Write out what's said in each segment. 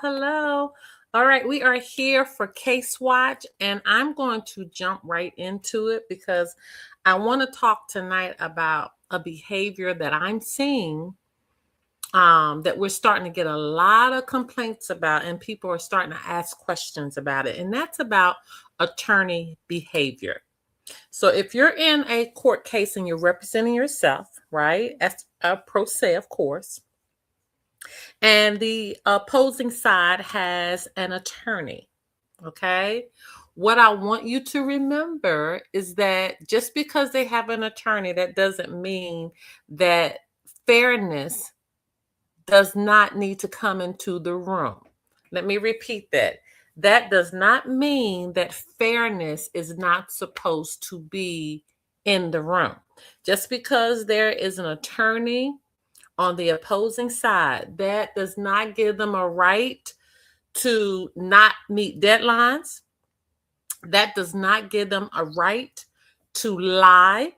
hello. All right, we are here for Case Watch, and I'm going to jump right into it because I want to talk tonight about a behavior that I'm seeing that we're starting to get a lot of complaints about, and people are starting to ask questions about it, and that's about attorney behavior. So if you're in a court case and you're representing yourself, right, as a pro se, of course, and the opposing side has an attorney. Okay. What I want you to remember is that just because they have an attorney, that doesn't mean that fairness does not need to come into the room. Let me repeat that. That does not mean that fairness is not supposed to be in the room. Just because there is an attorney on the opposing side, that does not give them a right to not meet deadlines. That does not give them a right to lie.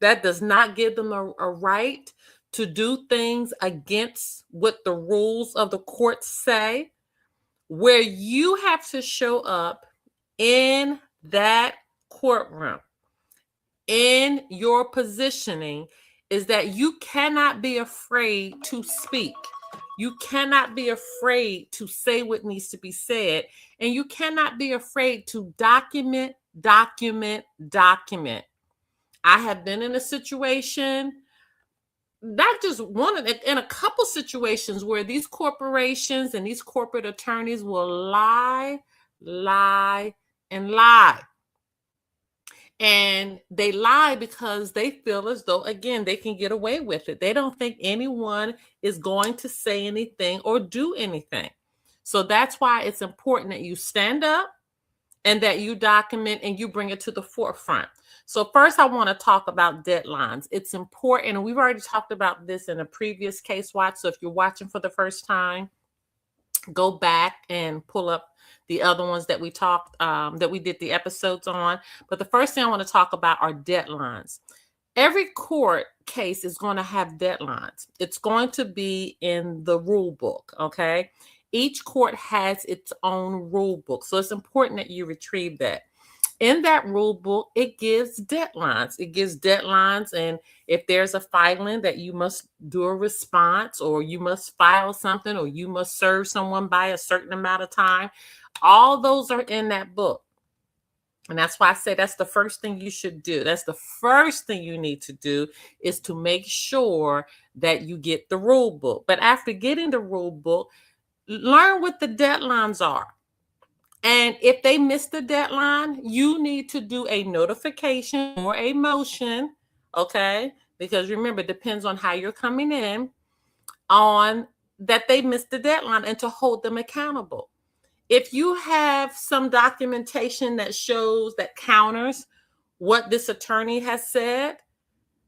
That does not give them a right to do things against what the rules of the court say. Where you have to show up in that courtroom, in your positioning, is that you cannot be afraid to speak. You cannot be afraid to say what needs to be said. And you cannot be afraid to document, document, document. I have been in a situation, not just one, in a couple situations where these corporations and these corporate attorneys will lie, lie, and lie. And they lie because they feel as though, again, they can get away with it. They don't think anyone is going to say anything or do anything. So that's why it's important that you stand up and that you document and you bring it to the forefront. So first, I want to talk about deadlines. It's important, and we've already talked about this in a previous case watch. So if you're watching for the first time, go back and pull up the other ones that we talked, that we did the episodes on. But the first thing I want to talk about are deadlines. Every court case is going to have deadlines. It's going to be in the rule book, okay? Each court has its own rule book. So it's important that you retrieve that. In that rule book, it gives deadlines. It gives deadlines, and if there's a filing that you must do a response, or you must file something, or you must serve someone by a certain amount of time, all those are in that book. And that's why I say that's the first thing you should do. That's the first thing you need to do, is to make sure that you get the rule book. But after getting the rule book, learn what the deadlines are. And if they miss the deadline, you need to do a notification or a motion, okay? Because remember, it depends on how you're coming in, on that they missed the deadline, and to hold them accountable. If you have some documentation that shows, that counters what this attorney has said,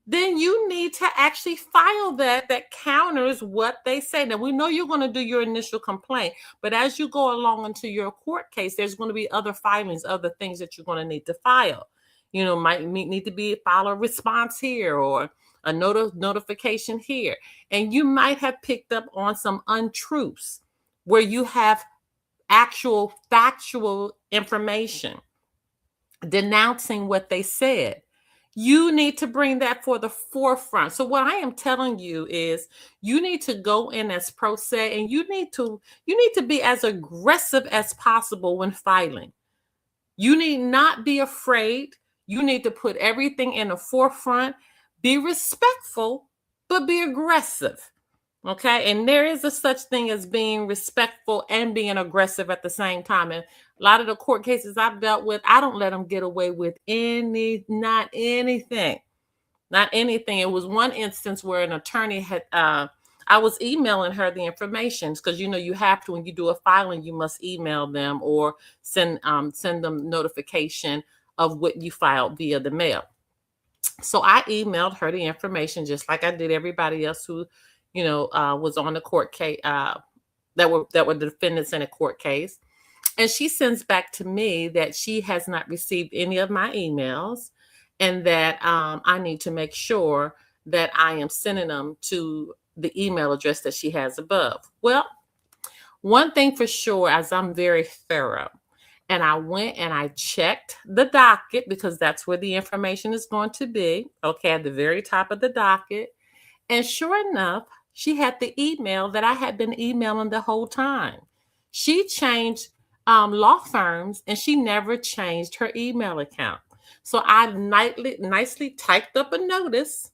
then you need to actually file that counters what they say. Now, we know you're going to do your initial complaint, but as you go along into your court case, there's going to be other filings, other things that you're going to need to file. You know, might need to be file a response here, or a notification here. And you might have picked up on some untruths where you have actual factual information denouncing what they said. You need to bring that for the forefront. So what I am telling you is, you need to go in as pro se, and you need to be as aggressive as possible when filing. You need not be afraid. You need to put everything in the forefront. Be respectful, but be aggressive. Okay. And there is a such thing as being respectful and being aggressive at the same time. And a lot of the court cases I've dealt with, I don't let them get away with not anything. Not anything. It was one instance where an attorney had, I was emailing her the information, because you have to, when you do a filing, you must email them or send them notification of what you filed via the mail. So I emailed her the information, just like I did everybody else who was on the court case, that were the defendants in a court case. And she sends back to me that she has not received any of my emails, and that I need to make sure that I am sending them to the email address that she has above. Well, One thing for sure, as I'm very thorough, and I went and I checked the docket because that's where the information is going to be. Okay, at the very top of the docket. And sure enough, she had the email that I had been emailing the whole time. She changed law firms and she never changed her email account. So I nicely typed up a notice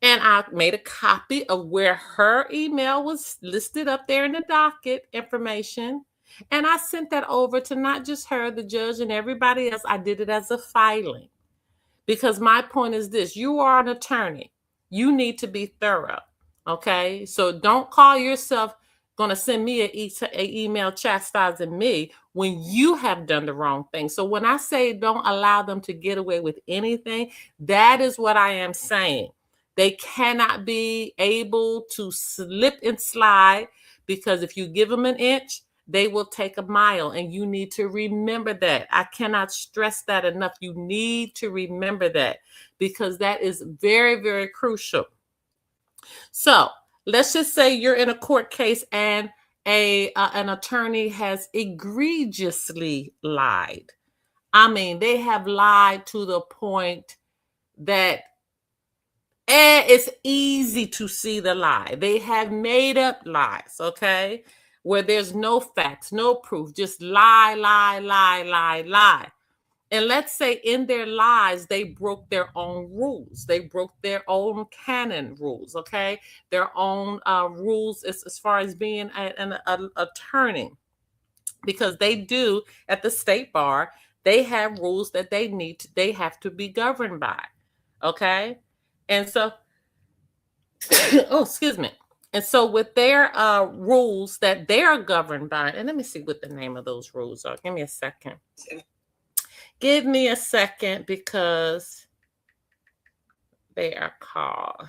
and I made a copy of where her email was listed up there in the docket information. And I sent that over to not just her, the judge, and everybody else. I did it as a filing because my point is this: you are an attorney. You need to be thorough. Okay. So don't call yourself going to send me an email chastising me when you have done the wrong thing. So when I say don't allow them to get away with anything, that is what I am saying. They cannot be able to slip and slide because if you give them an inch, they will take a mile. And you need to remember that. I cannot stress that enough. You need to remember that because that is very, very crucial. So let's just say you're in a court case and an attorney has egregiously lied. I mean, they have lied to the point that it's easy to see the lie. They have made up lies, okay? Where there's no facts, no proof, just lie, lie, lie, lie, lie. And let's say in their lies, they broke their own rules. They broke their own canon rules, okay? Their own rules as far as being an attorney. Because they do, at the state bar, they have rules that they have to be governed by, okay? And so, oh, excuse me. And so with their rules that they are governed by, and let me see what the name of those rules are. Give me a second. Give me a second because they are called.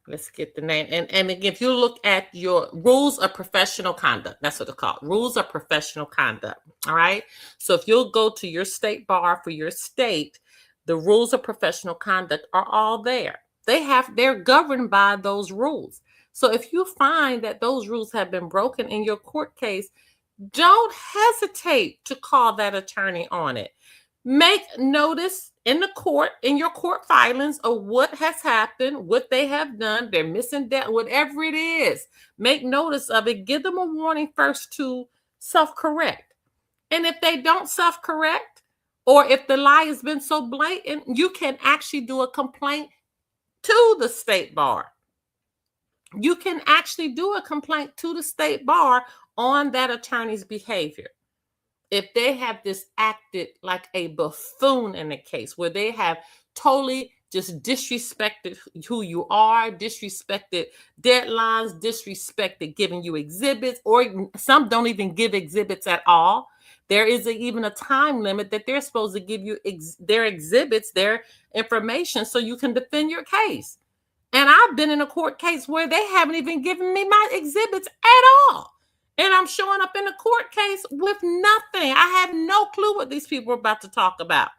Let's get the name. And again, if you look at your rules of professional conduct, that's what they're called. Rules of professional conduct. All right. So if you'll go to your state bar for your state, the rules of professional conduct are all there. They're governed by those rules. So if you find that those rules have been broken in your court case, don't hesitate to call that attorney on it. Make notice in the court, in your court filings of what has happened, what they have done, they're missing that, whatever it is. Make notice of it. Give them a warning first to self-correct. And if they don't self-correct, or if the lie has been so blatant, you can actually do a complaint to the state bar. You can actually do a complaint to the state bar on that attorney's behavior. If they have just acted like a buffoon in a case where they have totally just disrespected who you are, disrespected deadlines, disrespected giving you exhibits, or some don't even give exhibits at all. There is even a time limit that they're supposed to give you their exhibits, their information, so you can defend your case. And I've been in a court case where they haven't even given me my exhibits at all. And I'm showing up in a court case with nothing. I have no clue what these people are about to talk about.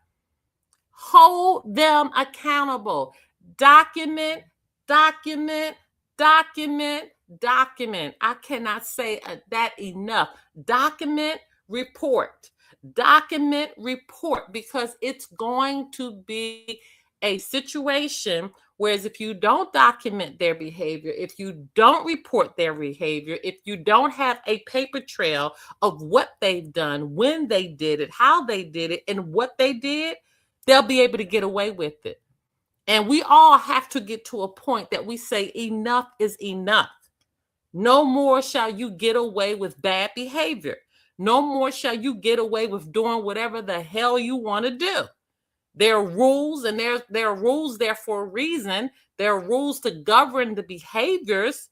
Hold them accountable. Document, document, document, document. I cannot say that enough. Document, report. Document, report, because it's going to be a situation. Whereas if you don't document their behavior, if you don't report their behavior, if you don't have a paper trail of what they've done, when they did it, how they did it, and what they did, they'll be able to get away with it. And we all have to get to a point that we say enough is enough. No more shall you get away with bad behavior. No more shall you get away with doing whatever the hell you want to do. There are rules, and there are rules there for a reason. There are rules to govern the behaviors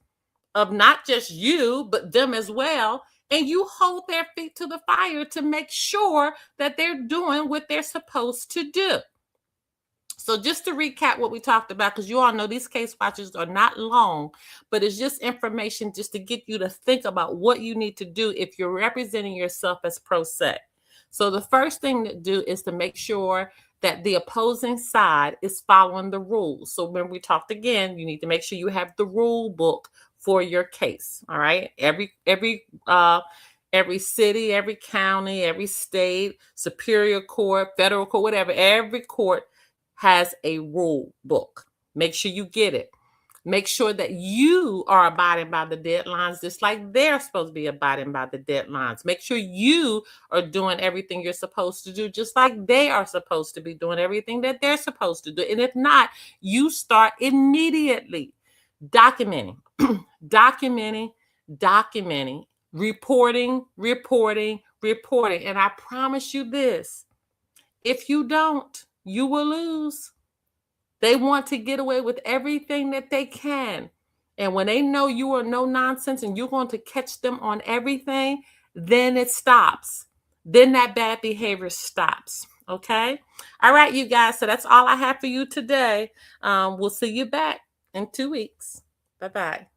of not just you, but them as well. And you hold their feet to the fire to make sure that they're doing what they're supposed to do. So just to recap what we talked about, because you all know these case watches are not long, but it's just information just to get you to think about what you need to do if you're representing yourself as pro se. So the first thing to do is to make sure that the opposing side is following the rules. So when we talked again, you need to make sure you have the rule book for your case. All right. Every city, every county, every state, superior court, federal court, whatever, every court has a rule book. Make sure you get it. Make sure that you are abiding by the deadlines, just like they're supposed to be abiding by the deadlines. Make sure you are doing everything you're supposed to do, just like they are supposed to be doing everything that they're supposed to do. And if not, you start immediately documenting, documenting, reporting. And I promise you this, if you don't, you will lose. They want to get away with everything that they can. And when they know you are no nonsense and you're going to catch them on everything, then it stops. Then that bad behavior stops. Okay. All right, you guys. So that's all I have for you today. We'll see you back in 2 weeks. Bye-bye.